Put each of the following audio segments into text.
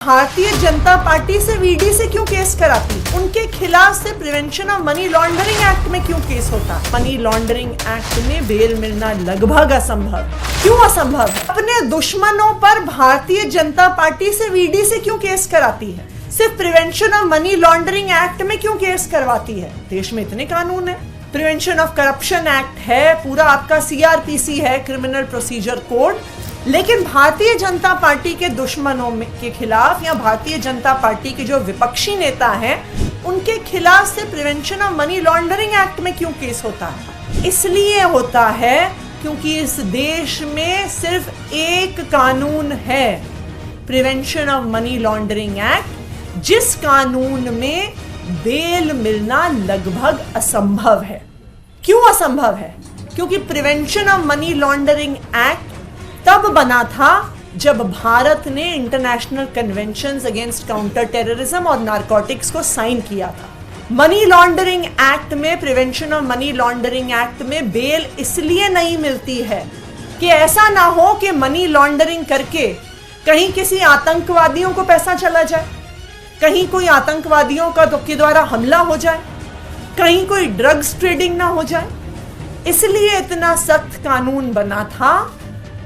Bharatiya Janata party से VD से क्यों केस कराती? उनके खिलाफ से prevention of money laundering act में क्यों केस होता? मनी लॉन्ड्रिंग एक्ट में बेल मिलना लगभग असंभव। क्यों असंभव? अपने दुश्मनों पर भारतीय जनता पार्टी से वीडी से क्यों केस कराती है? सिर्फ prevention of money laundering act में क्यों केस करवाती है? देश में इतने कानून है, प्रिवेंशन ऑफ करप्शन एक्ट है, पूरा आपका सीआरपीसी है, क्रिमिनल प्रोसीजर कोड, लेकिन भारतीय जनता पार्टी के दुश्मनों के खिलाफ या भारतीय जनता पार्टी के जो विपक्षी नेता हैं उनके खिलाफ से prevention of money laundering act में क्यों केस होता है? इसलिए होता है क्योंकि इस देश में सिर्फ एक कानून है, prevention of money laundering act, जिस कानून में बेल मिलना लगभग असंभव है। क्यों असंभव है? क्योंकि prevention of money laundering act तब बना था जब भारत ने international conventions against counter terrorism और नारकोटिक्स को साइन किया था। मनी लॉन्ड्रिंग एक्ट में, prevention of money laundering act में बेल इसलिए नहीं मिलती है कि ऐसा ना हो कि मनी लॉन्ड्रिंग करके कहीं किसी आतंकवादियों को पैसा चला जाए, कहीं कोई आतंकवादियों का के द्वारा हमला हो जाए, कहीं कोई ड्रग्स ट्रेडिंग ना हो जाए। इसलिए इतना सख्त कानून बना था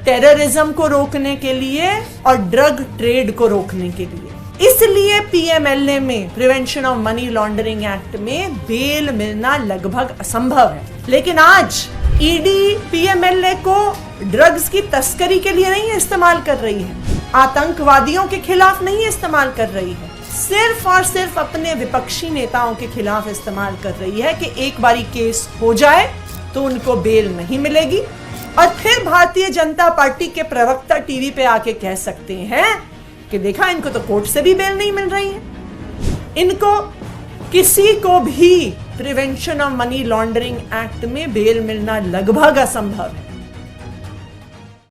टेररिज्म को रोकने के लिए और ड्रग ट्रेड को रोकने के लिए। इसलिए पीएमएलए में, prevention of money laundering act में बेल मिलना लगभग असंभव है। लेकिन आज ईडी पीएमएलए को ड्रग्स की तस्करी के लिए नहीं इस्तेमाल कर रही है, आतंकवादियों के खिलाफ नहीं इस्तेमाल कर रही है, सिर्फ और सिर्फ अपने विपक्षी नेताओं के खिलाफ इस्तेमाल कर रही है कि एक बारी केस हो जाए तो उनको बेल नहीं मिलेगी और फिर भारतीय जनता पार्टी के प्रवक्ता टीवी पे आके कह सकते हैं कि देखा, इनको तो कोर्ट से भी बेल नहीं मिल रही है। इनको किसी को भी prevention of money laundering act में बेल मिलना लगभग असंभव है।